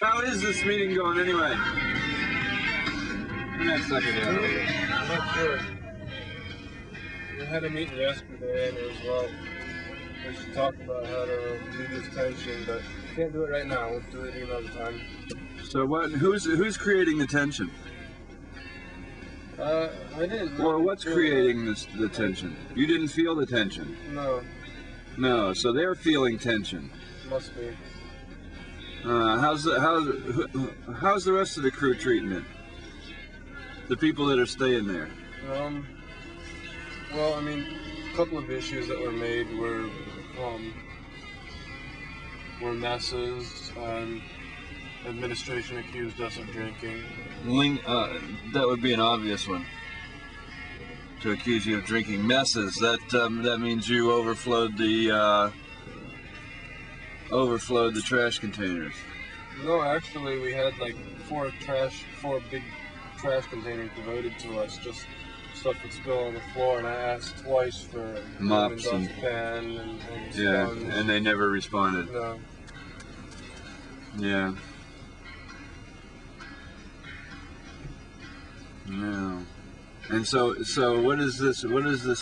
How is this meeting going anyway? Not sure. We had a meeting yesterday and it was we should talk about how to reduce tension, but we can't do it right now. We'll do it another time. So what? Who's creating the tension? I didn't. Or what's creating the tension? You didn't feel the tension? No. No. So they're feeling tension. Must be. How's the rest of the crew treating it? The people that are staying there. Well, I mean, a couple of issues that were made were messes, and administration accused us of drinking. That would be an obvious one. To accuse you of drinking. Messes. That means you overflowed the trash containers. No, actually, we had like four big trash containers devoted to us. Just stuff would spill on the floor, and I asked twice for mops and dustpan and yeah, sponge. and they never responded. No. Yeah. No. And so what is this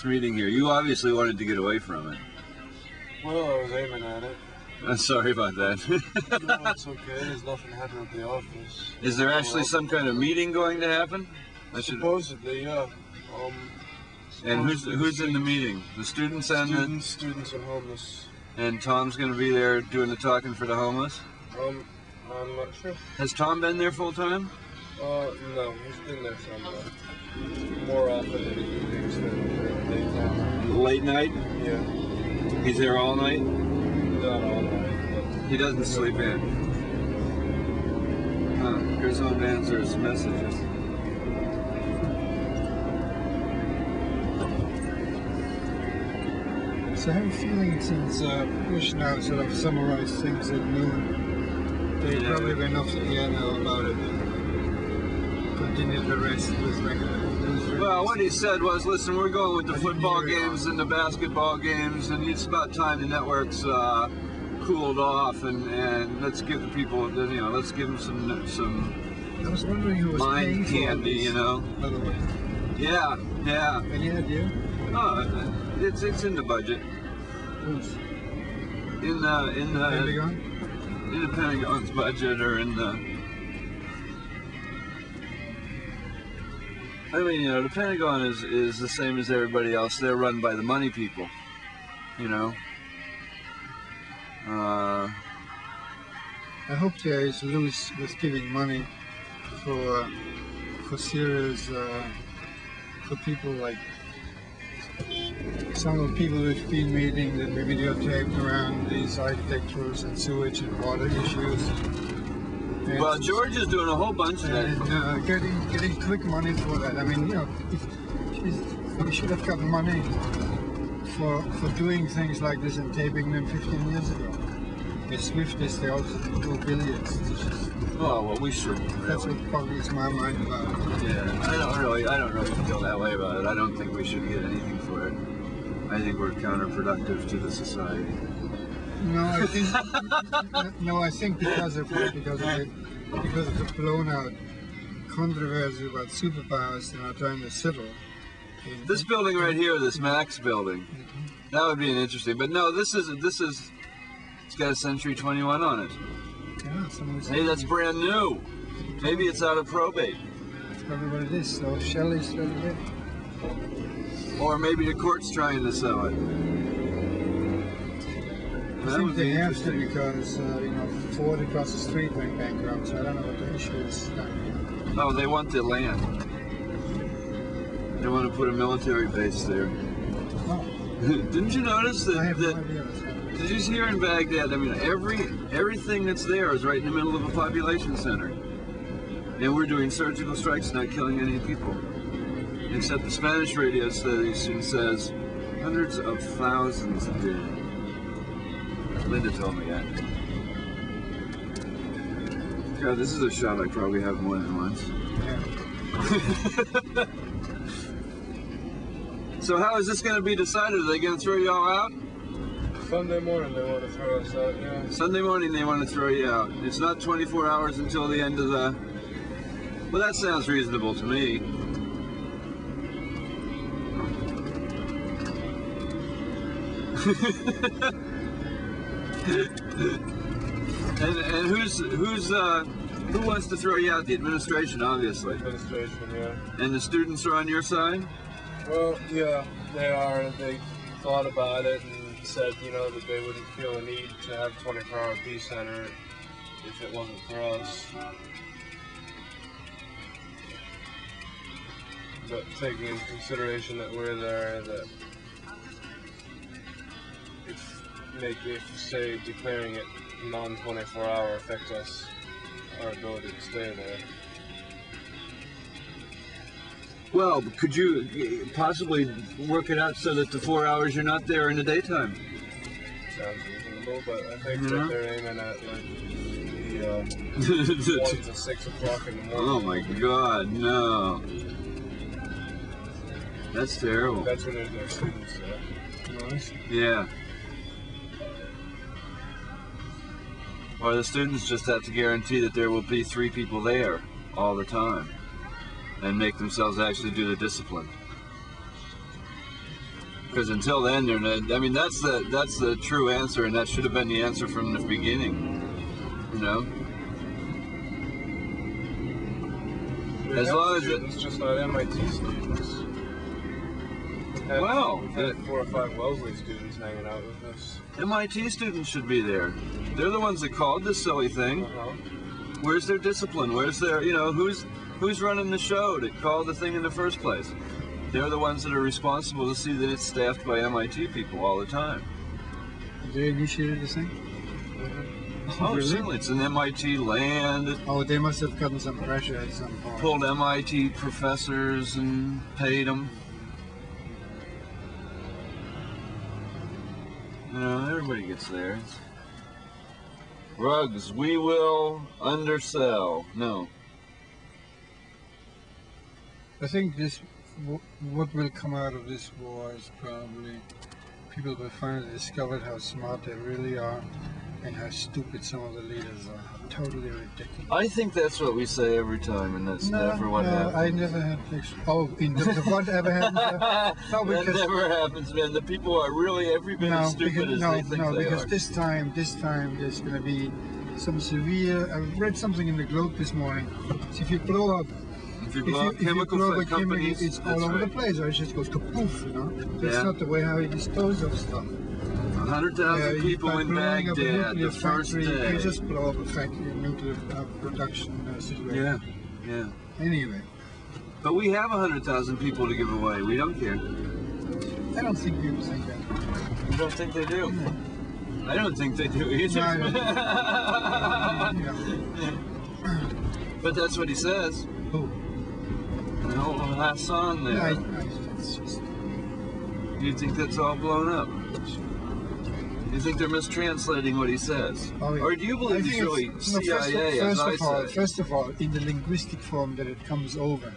meeting here? You obviously wanted to get away from it. Well, I was aiming at it. I'm sorry about that. No, it's okay. There's nothing happening at the office. Is there actually some kind of meeting going to happen? Supposedly, yeah. And who's in the meeting? The students and students and homeless. And Tom's going to be there doing the talking for the homeless? I'm not sure. Has Tom been there full time? No, he's been there some more often in the evenings than daytime. Late night? Yeah. He's there all night? Not all night. He doesn't sleep in. Goes home to answer his messages. So I have a feeling since Bush now sort of summarized things at noon, they probably went off the piano about it and continued the rest with regular news. Well, what he said was, listen, we're going with the football games and the basketball games, and it's about time the network's cooled off, and let's give the people, let's give them some I was wondering who was mind candy, you know. By the way. Yeah. Any idea? Oh, it's in the budget. Who's? In the Pentagon? In the Pentagon's budget, or in the. I mean, the Pentagon is the same as everybody else. They're run by the money people, I hope there is loose with giving money for serious, for people like some of the people we've been meeting that we videotaped around these architectures and sewage and water issues. And well, George is doing a whole bunch of that. And getting quick money for that. I mean, we should have got money for doing things like this and taping them 15 years ago. With Swifties, they also go billions. Oh, well, we should. That's what probably is my mind about it. Yeah, I don't really feel that way about it. I don't think we should get anything for it. I think we're counterproductive to the society. No, I think because of the blown out controversy about superpowers that are trying to settle. This building right here, this Max building, that would be an interesting. But no, this is. It's got a Century 21 on it. Yeah, hey, that's brand new. Maybe it's out of probate. That's probably what it is. So Shelley's trying to get. Or maybe the court's trying to sell it. I think they have to because Ford across the street went bankrupt. So I don't know what the issue is. Oh, they want the land. They want to put a military base there. Oh. Didn't you notice that? I have no idea. Did you see here in Baghdad? I mean, everything that's there is right in the middle of a population center, and we're doing surgical strikes, not killing any people. Except the Spanish radio station says hundreds of thousands dead. Linda told me that. God, this is a shot I probably have more than once. Yeah. So how is this going to be decided? Are they going to throw you all out? Sunday morning they want to throw us out, yeah. Sunday morning they want to throw you out. It's not 24 hours until the end of the... Well, that sounds reasonable to me. and who wants to throw you out? The administration, obviously. Administration, yeah. And the students are on your side? Well, yeah, they are. They thought about it and said, you know, that they wouldn't feel a need to have 24-hour peace center if it wasn't for us. But taking into consideration that we're there, that if say declaring it non-24 hour affects us, our ability to stay there. Well, could you possibly work it out so that the 4 hours you're not there in the daytime? Sounds reasonable, but I think that they're aiming at like the 1 to 6 o'clock in the morning. Oh my God, no. That's terrible. That's when there's no students there. Nice. Yeah. Or the students just have to guarantee that there will be 3 people there all the time and make themselves actually do the discipline. Because until then, they're not, I mean, that's the true answer, and that should have been the answer from the beginning, you know? As long as it's just not MIT students. Well, we've had 4 or 5 Wellesley students hanging out with us. MIT students should be there. They're the ones that called this silly thing. Where's their discipline? Where's their, you know, who's running the show to call the thing in the first place? They're the ones that are responsible to see that it's staffed by MIT people all the time. They initiated this thing? Oh, really? certainly. It's an MIT land. Oh, they must have gotten some pressure at some point. Pulled MIT professors and paid them. You know, everybody gets there. Rugs, we will undersell. No. I think this, what will come out of this war is probably people will finally discover how smart they really are and how stupid some of the leaders are. Totally ridiculous. I think that's what we say every time, and that's never what happens. I never had this. Oh, in terms of what ever happens? No, because that never happens, man. The people are really every bit as stupid as they think they are. Because this time there's going to be some severe. I read something in the Globe this morning. So if you blow up chemical companies, it's all over the place, or it just goes kapoof, you know? That's not the way how you dispose of stuff. 100,000 people in Baghdad the first day. You just blow up a factory, a nuclear production situation. Yeah. Anyway. But we have 100,000 people to give away. We don't care. I don't think people think that. You don't think they do? I don't think they do either. No, But that's what he says. Who? No, last song there. You think that's all blown up? You think they're mistranslating what he says? Oh, yeah. Or do you believe he's really CIA, as I say? First of all, in the linguistic form that it comes over,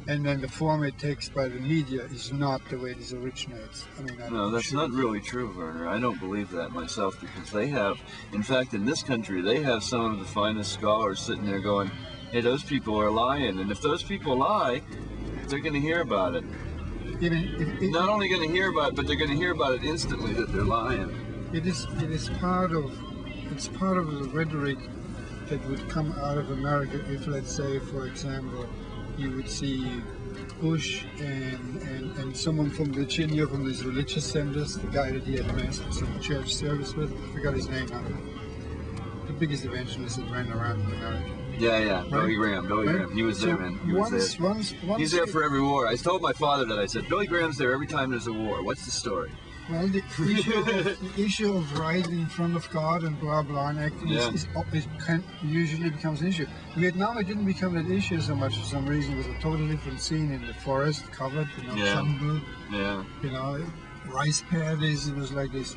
and then the form it takes by the media is not the way this originates. I mean, no, that's not really true, Werner. I don't believe that myself, because they have, in fact, in this country, they have some of the finest scholars sitting there going, hey, those people are lying, and if those people lie, they're going to hear about it. Not only going to hear about it, but they're going to hear about it instantly that they're lying. It is part of the rhetoric that would come out of America if, let's say, for example, you would see Bush and someone from Virginia from these religious centers, the guy that he had some church service with, I forgot his name now, the biggest evangelist that ran around in America. Yeah, right? Billy Graham. He was there, man. He was there. He's there for every war. I told my father that. I said, Billy Graham's there every time there's a war. What's the story? Well, the issue of right in front of God and blah blah and acting usually becomes an issue. Vietnam, it didn't become an issue so much for some reason. It was a totally different scene in the forest, covered, jungle, rice paddies. It was like this